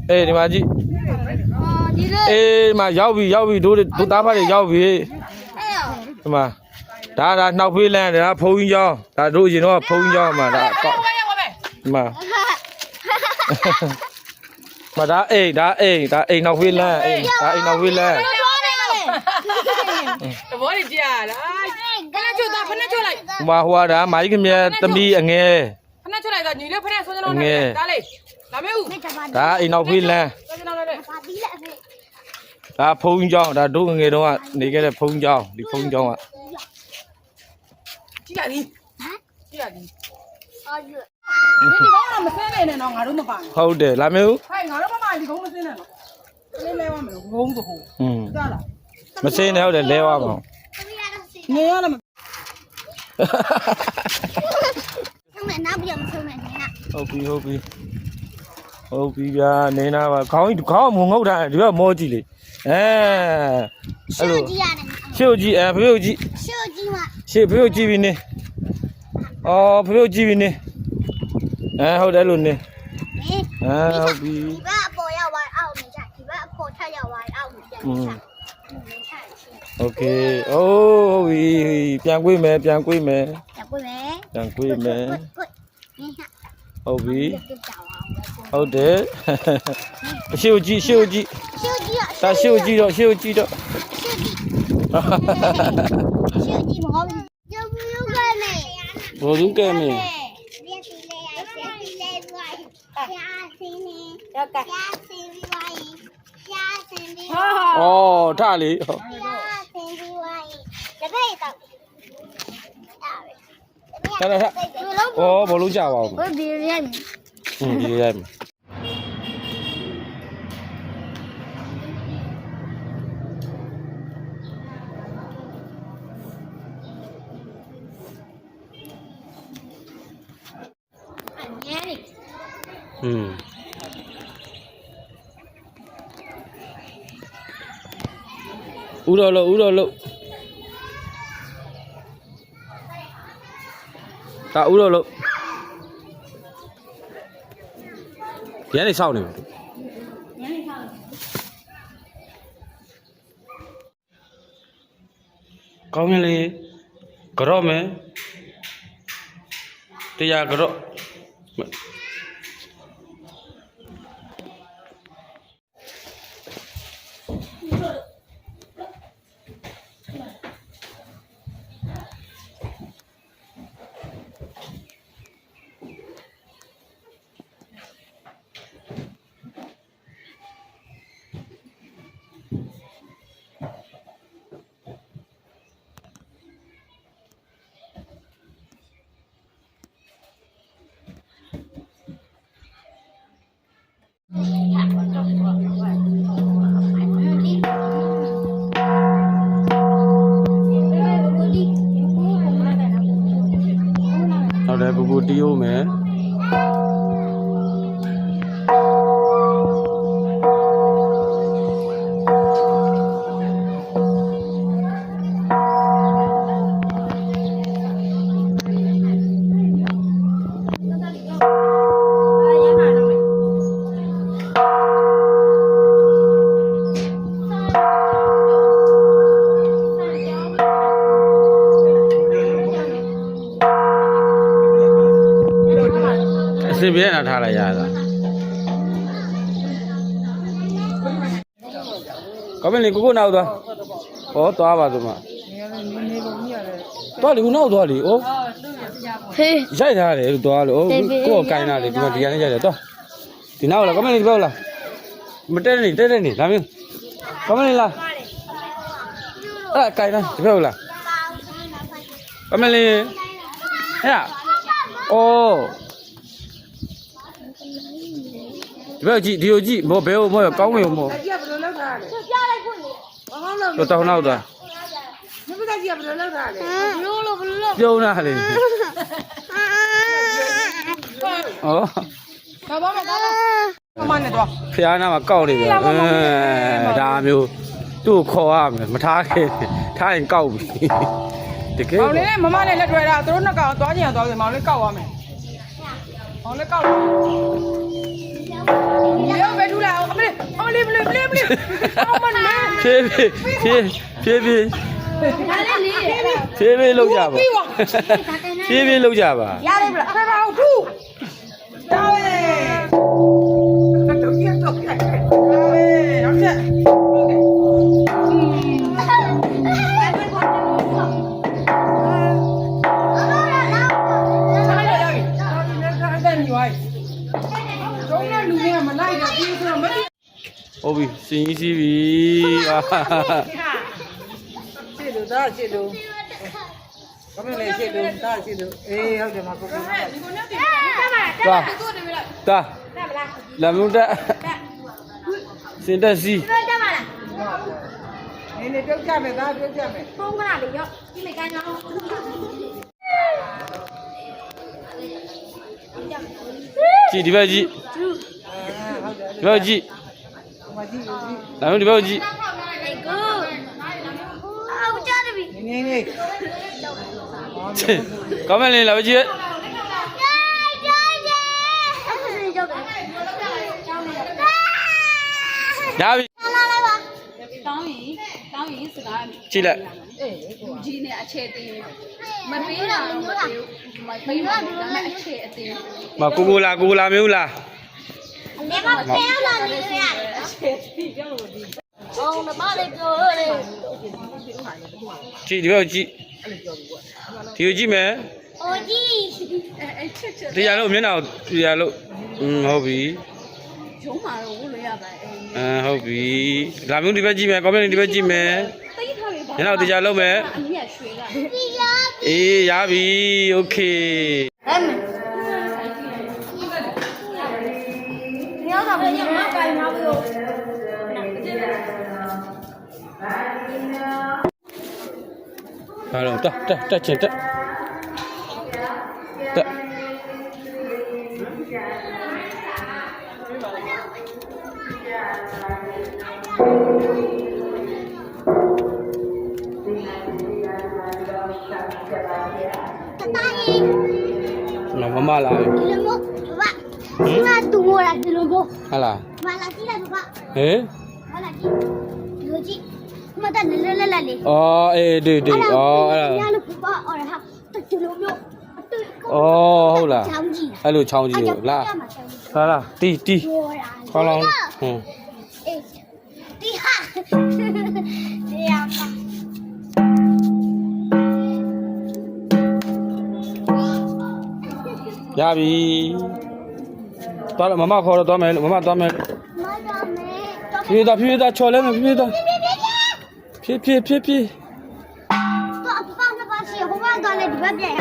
Ê đi mà chị. Ê mà giáo vì tôi tá phát để giáo vì. Mà đã nấu phi lên để đã phun cho. Đã đôi gì nó phun cho mà đã có. Mà mà đã nấu phi lên, đã nấu phi lên. Mà hoa đã mấy cái mía tâm đi anh nghe. Nghe. Đã nấu phi lên. Đã phun cho, đã đúng người đúng không ạ? Đi cái này phun cho, đi phun cho ạ. Chị là gì? Chị là gì? Không để làm yêu. Mà xe này để leo à mà. Hobi ya này nào mà có muốn ngốc ra đứa mua gì đấy. À. Siêu gì à, phiếu gì? Phiếu gì bên này? Phiếu gì bên này? À, hồi đấy luôn nè. À, hobi. Ok. Hobi, piang quy mẹ. Hobi.ဟုတ်တယ်ရှေ့ကြီးဒါရှေ့ကြီးတော့ရှေ့ကြီးတော့ဘောလူကဲမေအော်ထားလေထားအော်ဘောလူကြပါဦးဒီရိုက်ဥတော်လို့ဒါဥတော်လို့ညနေစောင့်နေပါကောင်းရင်လေကြော့မယ်တရားကြော့ဟုတ်တယ်ပူပူတီးဦးမယ်အစင်ပြဲနာထားလိုက်ရတာကောမင်းလေးကိုနောက်သွားဟောသွားပါသူမသွားလေကိုနောက်သွားလေဩဖေးရိုက်ထားတယ်လို့သွားလို့ကိုယ်ကိုင်လာလေဒီမှာဒီကနေရိုက်တယ်သွားဒီနောက်လာကောမင်းလေးပြောလားမတက်နေလာမင်းကောမင်းလေးလာအဲ့ကိုင်လာဒီပြောလားကောမင်းလေးဟဲ့ဩဒီလိုကြည့်ဘောဘဲမောကောင်းမေမောကြည့်ဘယ်လိုလောက်ထားလဲပြလိုက်ခွင့်လေဘာမှမလုပ်တော့နောက်သွားမင်းကကြည့်ဘယ်လိုလောက်ထားလဲဘယ်လိုပြုံးတာလေဩဘာမှမကောင်းမနဲ့တော့ဖျားနာမှာကောက်နေတယ်ဒါမျိုးသူ့ကိုခေါ်ရမယ်မထားခဲ့ထားရင်ကောက်ပြီတကယ်မောင်လေးမမနဲ့လက်ထွဲတာသူတို့နှစ်ကောင်သွားချင်သွားပြီမောင်လေးကောက်ရမယ်မောင်လေးကောက်လို့ Yo, ve tú la ဖြည်းဖြည်းဖြည်းဖြည်းဖြည်း ဒါလည်းလေးရ ဖြည်းဖြည်းလောက်ကြပါဖြည်းဖြည်းလောက်ကြပါ ရလိုက်ပြီလားခါတော့ထူဒါပဲတော့ပြတော့ပြဒါပဲရောက်ချက်ဟုတ်ကဲ့ဟုတ်ပြီစင်ကြီးစီးပြီအာ ရှေ့လို့ဒါရှေ့လို့ဘာမလဲရှေ့လို့ဒါရှေ့လို့အေးဟုတ်တယ်မှာကိုကိုတာတာလာမုန်တက်စင်တက်စီး နေနေပြုတ်ကြမယ်ဒါပြုတ်ကြမယ် 风过来了，要你没干着。 ကြည့်ဒီဘက်ကြည့်ဒီဘက်ကြည့် မကြည့်ဘူးကြည့် လာမုန်ဒီဘက်ကြည့် 那个，啊，我家的比。 နေနေ ကောင်းမလေးလာမကြည့် ရပြီ တောင်းရင်စကား ကြည့်လိုက် ဒီနဲ့အချက်တင်းမပေးတာမပေးတာဒါပေမဲ့အချက်အတင်း မကိုကိုလာမျိုးလား 你们不要了，你这样。哦，那把那个嘞。 ကြည့်ဒီဘက်ကြည့်ဒီကိုကြည့်မယ် 我弟。 တရားလို့မျက်နှာကိုတရားလို့ဟုတ်ပြီ ရုံးမှာတော့ဝလို့ရပါအဲ ဟုတ်ပြီလာမျိုးဒီဘက်ကြည့်မယ်ကောင်းမလေးဒီဘက်ကြည့်မယ် တိတ်ထားပြီ မျက်နှာကိုတရားလို့မယ် အမြတ်ရွှေက အေးရပြီโอเค 你要干嘛？你要干嘛不？ ဒါတော့တက်ချင်တက်နော်မမလာပြီ ဒီလိုမျိုးပပဒီကတူမိုးလားဒီလိုမျိုး ဟာလား မလာကြည့်လိုက်ပပ ဟင် မလာကြည့်ဒီလိုကြည့်မတလဲလဲလဲလေး အော်အေးဒီအော်အဲ့ဒါ ရလို့ပပအော်ဟာဒီလိုမျိုး အော်ဟုတ်လား ချောင်းကြည့် အဲ့လိုချောင်းကြီးကိုလာဟာလားတီ ပြောတာ ခေါင်းလောင်းဟွန်း အေးဒီဟာဒီဟာ ရပြီတော့မမခေါ်တော့သွားမယ်မမသွားမယ် မတော်မဲတော့ ဖြည်းဖြည်းချော်လဲမယ်ဖြည်းဖြည်းဖြည်း တော့အပပနှစ်ပါးရှိဟိုဘက်သွားလဲဒီဘက်ပြန်ရ